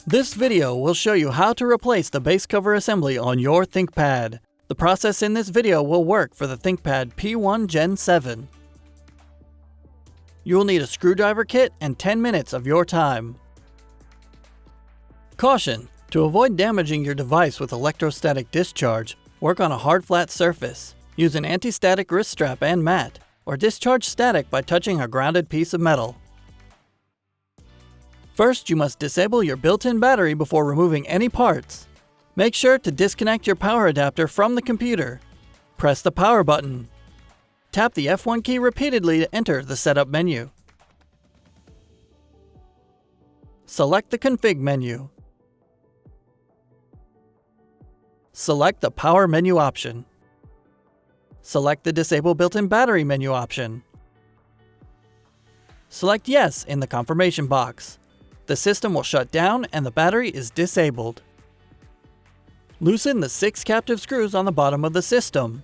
This video will show you how to replace the base cover assembly on your ThinkPad. The process in this video will work for the ThinkPad P1 Gen 7. You will need a screwdriver kit and 10 minutes of your time. Caution! To avoid damaging your device with electrostatic discharge, work on a hard flat surface. Use an anti-static wrist strap and mat, or discharge static by touching a grounded piece of metal. First, you must disable your built-in battery before removing any parts. Make sure to disconnect your power adapter from the computer. Press the power button. Tap the F1 key repeatedly to enter the setup menu. Select the config menu. Select the power menu option. Select the disable built-in battery menu option. Select yes in the confirmation box. The system will shut down and the battery is disabled. Loosen the 6 captive screws on the bottom of the system.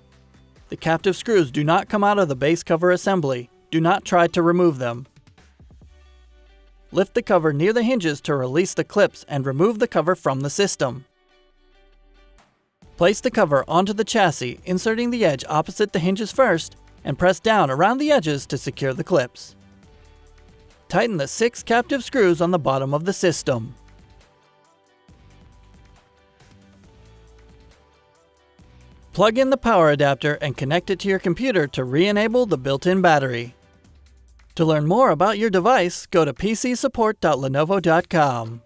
The captive screws do not come out of the base cover assembly. Do not try to remove them. Lift the cover near the hinges to release the clips and remove the cover from the system. Place the cover onto the chassis, inserting the edge opposite the hinges first, and press down around the edges to secure the clips. Tighten the 6 captive screws on the bottom of the system. Plug in the power adapter and connect it to your computer to re-enable the built-in battery. To learn more about your device, go to pcsupport.lenovo.com.